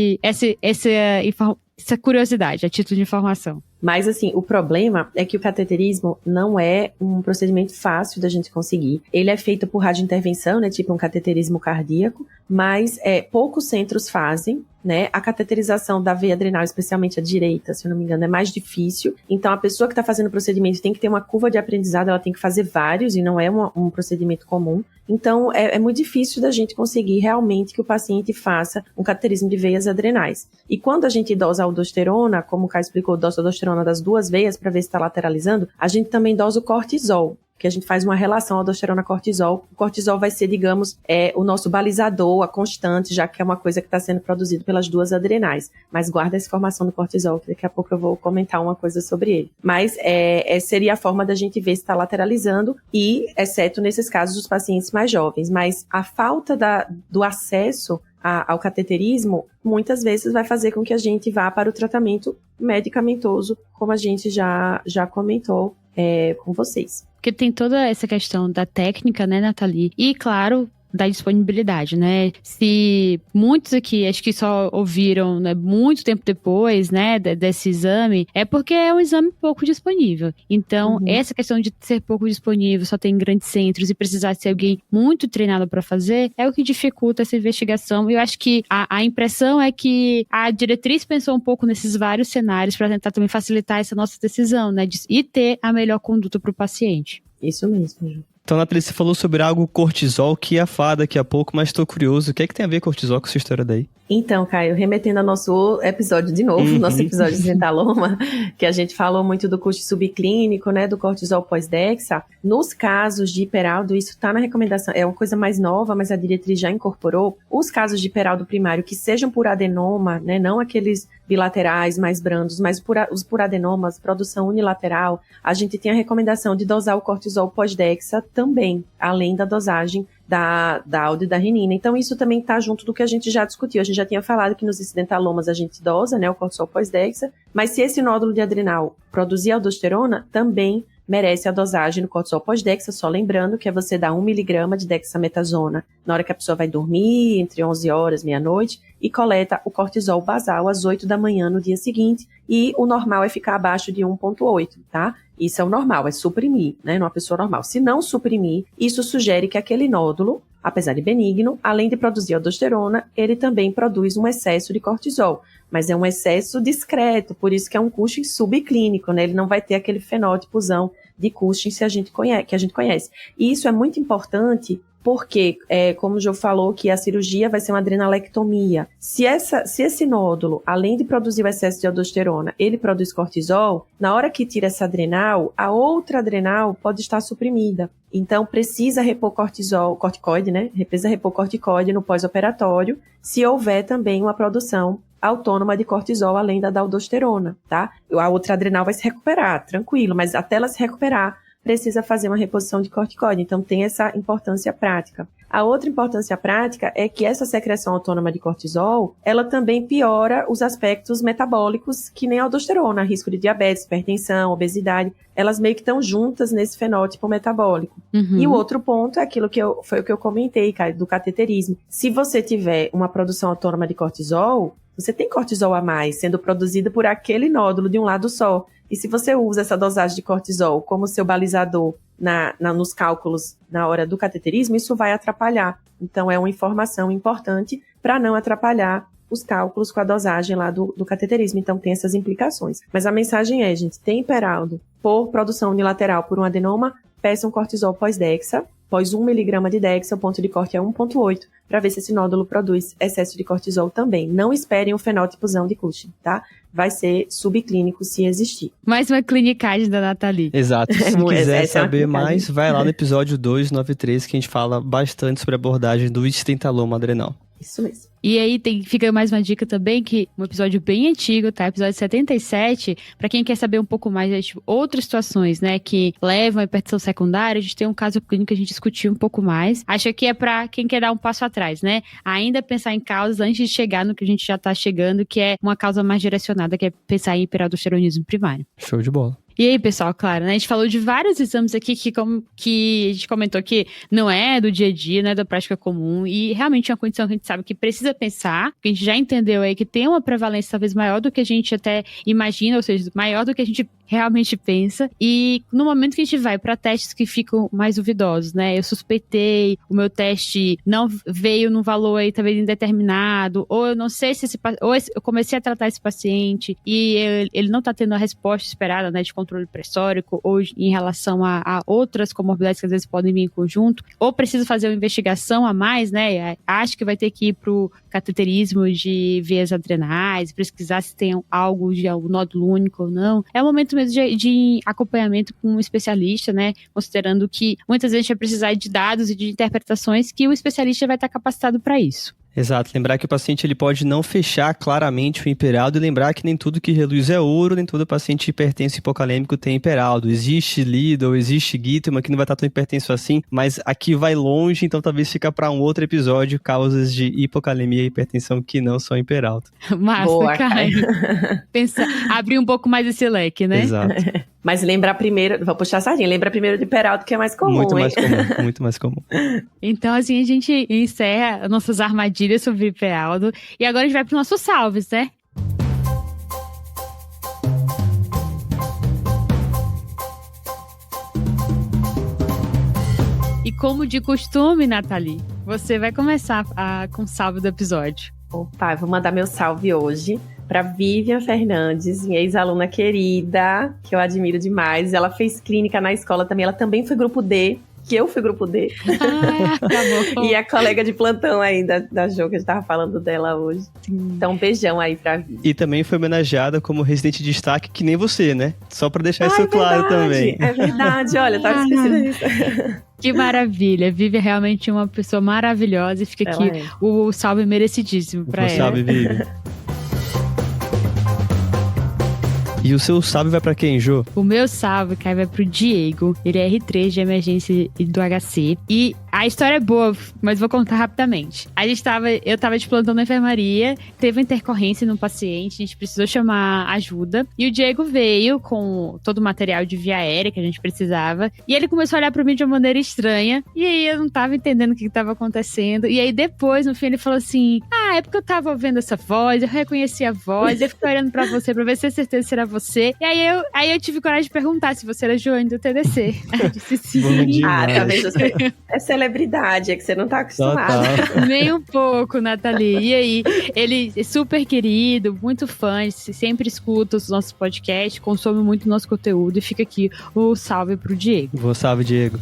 curiosidade, a título de informação. Mas, assim, o problema é que o cateterismo não é um procedimento fácil da gente conseguir. Ele é feito por radiointervenção, né, tipo um cateterismo cardíaco, mas poucos centros fazem, né? A cateterização da veia adrenal, especialmente a direita, se eu não me engano, é mais difícil. Então, a pessoa que está fazendo o procedimento tem que ter uma curva de aprendizado, ela tem que fazer vários e não é um procedimento comum. Então, é muito difícil da gente conseguir realmente que o paciente faça um cateterismo de veias adrenais. E quando a gente dosa a aldosterona, como o Caio explicou, dosa a aldosterona das duas veias para ver se está lateralizando, a gente também dosa o cortisol, que a gente faz uma relação aldosterona-cortisol. O cortisol vai ser, digamos, o nosso balizador, a constante, já que é uma coisa que está sendo produzido pelas duas adrenais. Mas guarda essa informação do cortisol, que daqui a pouco eu vou comentar uma coisa sobre ele. Mas seria a forma da gente ver se está lateralizando, e exceto nesses casos dos pacientes mais jovens. Mas a falta do acesso ao cateterismo, muitas vezes vai fazer com que a gente vá para o tratamento medicamentoso, como a gente já comentou com vocês. Porque tem toda essa questão da técnica, né, Nathalie? E, claro, da disponibilidade, né? Se muitos aqui, acho que só ouviram, né, muito tempo depois, né, desse exame, é porque é um exame pouco disponível. Então, essa questão de ser pouco disponível, só tem em grandes centros e precisar ser alguém muito treinado para fazer, é o que dificulta essa investigação. E eu acho que a impressão é que a diretriz pensou um pouco nesses vários cenários para tentar também facilitar essa nossa decisão, né, e ter a melhor conduta para o paciente. Isso mesmo, Ju. Então, Nathalie, você falou sobre algo cortisol que ia falar daqui a pouco, mas estou curioso. O que é que tem a ver cortisol com essa história daí? Então, Caio, remetendo ao nosso episódio de novo, nosso episódio de Zentaloma, que a gente falou muito do custo subclínico, né, do cortisol pós-Dexa. Nos casos de hiperaldo, isso está na recomendação, é uma coisa mais nova, mas a diretriz já incorporou. Os casos de hiperaldo primário que sejam por adenoma, né, não aqueles bilaterais mais brandos, mas os por adenomas, produção unilateral, a gente tem a recomendação de dosar o cortisol pós-Dexa também, além da dosagem da aldo e da renina. Então, isso também está junto do que a gente já discutiu. A gente já tinha falado que nos incidentalomas a gente dosa, né, o cortisol pós-Dexa, mas se esse nódulo de adrenal produzir aldosterona, também merece a dosagem do cortisol pós-Dexa, só lembrando que é você dar 1 miligrama de dexametasona na hora que a pessoa vai dormir, entre 11 horas, meia-noite, e coleta o cortisol basal às 8 da manhã no dia seguinte, e o normal é ficar abaixo de 1,8, tá? Isso é o normal, é suprimir, né, numa pessoa normal. Se não suprimir, isso sugere que aquele nódulo, apesar de benigno, além de produzir aldosterona, ele também produz um excesso de cortisol, mas é um excesso discreto, por isso que é um Cushing subclínico, né? Ele não vai ter aquele fenótipozão de Cushing que a gente conhece. E isso é muito importante porque, como o Jô falou, que a cirurgia vai ser uma adrenalectomia. Se esse nódulo, além de produzir o excesso de aldosterona, ele produz cortisol, na hora que tira essa adrenal, a outra adrenal pode estar suprimida. Então, precisa repor corticoide, né? Precisa repor corticoide no pós-operatório, se houver também uma produção autônoma de cortisol, além da aldosterona, tá? A outra adrenal vai se recuperar, tranquilo, mas até ela se recuperar, precisa fazer uma reposição de corticoide. Então, tem essa importância prática. A outra importância prática é que essa secreção autônoma de cortisol, ela também piora os aspectos metabólicos, que nem a aldosterona, risco de diabetes, hipertensão, obesidade, elas meio que estão juntas nesse fenótipo metabólico. E o outro ponto é aquilo foi o que eu comentei, Caio, do cateterismo. Se você tiver uma produção autônoma de cortisol, você tem cortisol a mais sendo produzido por aquele nódulo de um lado só. E se você usa essa dosagem de cortisol como seu balizador nos cálculos na hora do cateterismo, isso vai atrapalhar. Então, é uma informação importante para não atrapalhar os cálculos com a dosagem lá do cateterismo. Então, tem essas implicações. Mas a mensagem é, gente, tem hiperaldo por produção unilateral por um adenoma, peça um cortisol pós-Dexa, pós 1 miligrama de Dexa, o ponto de corte é 1,8, para ver se esse nódulo produz excesso de cortisol também. Não esperem o fenótipozão de Cushing, tá? Vai ser subclínico se existir. Mais uma clinicagem da Nathalie. Exato. Se quiser saber mais, vai lá no episódio 293, que a gente fala bastante sobre a abordagem do estentaloma adrenal. Isso mesmo. E aí fica mais uma dica também, que um episódio bem antigo, tá? Episódio 77, pra quem quer saber um pouco mais de outras situações, né, que levam à hipertensão secundária, a gente tem um caso clínico que a gente discutiu um pouco mais. Acho que é pra quem quer dar um passo atrás, né? Ainda pensar em causas antes de chegar no que a gente já tá chegando, que é uma causa mais direcionada, que é pensar em hiperaldosteronismo primário. Show de bola. E aí, pessoal, claro, né? A gente falou de vários exames aqui que a gente comentou que não é do dia a dia, não é da prática comum, e realmente é uma condição que a gente sabe que precisa pensar, que a gente já entendeu aí que tem uma prevalência talvez maior do que a gente até imagina, ou seja, maior do que a gente realmente pensa, e no momento que a gente vai para testes que ficam mais duvidosos, né? Eu suspeitei, o meu teste não veio num valor aí talvez indeterminado, ou eu não sei se eu comecei a tratar esse paciente e ele não tá tendo a resposta esperada, né, de controle pressórico, ou em relação a outras comorbidades que às vezes podem vir em conjunto, ou preciso fazer uma investigação a mais, né? Acho que vai ter que ir pro cateterismo de veias adrenais, pesquisar se tem algo de algum nódulo único ou não. É um momento mesmo de acompanhamento com um especialista, né? Considerando que muitas vezes a gente vai precisar de dados e de interpretações que o especialista vai estar capacitado para isso. Exato, lembrar que o paciente ele pode não fechar claramente o hiperaldo e lembrar que nem tudo que reluz é ouro, nem todo paciente hipertenso hipocalêmico tem hiperaldo. Existe Lidl, existe Gitman, que não vai estar tão hipertenso assim, mas aqui vai longe, então talvez fica para um outro episódio, causas de hipocalemia e hipertensão que não são hiperaldo. Massa, Boa, Caio. Abrir um pouco mais esse leque, né? Exato. Mas lembra primeiro, vou puxar a sardinha, lembra primeiro de hiperaldo, que é mais comum, muito hein? mais comum, muito mais comum. Então, assim, a gente encerra nossas armadilhas sobre hiperaldo. E agora a gente vai para os nossos salves, né? E como de costume, Nathalie, você vai começar com o salve do episódio. Opa, eu vou mandar meu salve hoje para Vivian Fernandes, minha ex-aluna querida, que eu admiro demais. Ela fez clínica na escola também, ela também foi grupo D, que eu fui grupo D. Tá bom. E a colega de plantão aí da Jo, que a gente tava falando dela hoje. Então, um beijão aí pra Vivi. E também foi homenageada como residente de destaque, que nem você, né? Só pra deixar isso claro também. É verdade, olha, tava esquecendo disso. Que maravilha. Vivi é realmente uma pessoa maravilhosa e fica Ela aqui o salve merecidíssimo pra ela. Salve, Vivi. E o seu salve vai pra quem, Jô? O meu salve, Caio, vai pro Diego. Ele é R3 de emergência do HC. E a história é boa, mas vou contar rapidamente. Eu tava de plantão na enfermaria, teve uma intercorrência no paciente, a gente precisou chamar ajuda. E o Diego veio com todo o material de via aérea que a gente precisava. E ele começou a olhar pra mim de uma maneira estranha. E aí eu não tava entendendo o que tava acontecendo. E aí depois, no fim, ele falou assim: é porque eu tava ouvindo essa voz, eu reconheci a voz, eu fiquei olhando pra você pra ver se é certeza se era você. E aí eu tive coragem de perguntar se você era Joane do TDC. Aí eu disse sim. Tá vendo? É celebridade, é que você não tá acostumado. Nem um pouco, Nathalie. E aí, ele é super querido, muito fã, sempre escuta os nossos podcasts, consome muito o nosso conteúdo e fica aqui o salve pro Diego. Vou salve, Diego.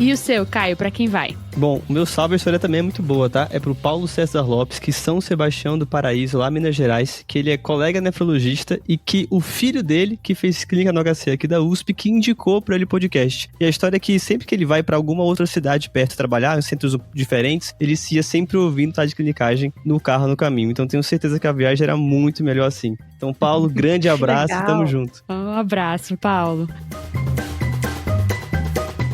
E o seu, Caio, pra quem vai? Bom, o meu salve, a história também é muito boa, tá? É pro Paulo César Lopes, que São Sebastião do Paraíso, lá em Minas Gerais, que ele é colega nefrologista e que o filho dele, que fez clínica no HC aqui da USP, que indicou pra ele o podcast. E a história é que sempre que ele vai pra alguma outra cidade perto trabalhar, em centros diferentes, ele ia sempre ouvindo tá de clinicagem no carro no caminho. Então tenho certeza que a viagem era muito melhor assim. Então, Paulo, grande abraço e tamo junto. Um abraço, Paulo.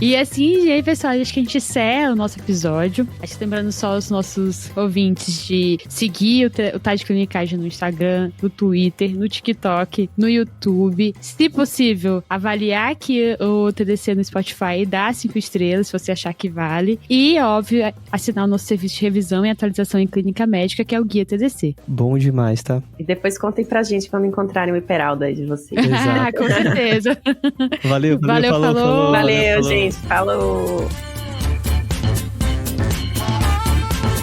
E assim, gente, pessoal, acho que a gente encerra o nosso episódio. Acho que lembrando só os nossos ouvintes de seguir o Tá de Clinicagem no Instagram, no Twitter, no TikTok, no YouTube. Se possível, avaliar aqui o TDC no Spotify e dar 5 estrelas, se você achar que vale. E, óbvio, assinar o nosso serviço de revisão e atualização em clínica médica, que é o Guia TDC. Bom demais, tá? E depois contem pra gente quando encontrarem o Hiperaldo aí de vocês. Exato. Com certeza. Valeu, falou. Valeu, gente. Falou.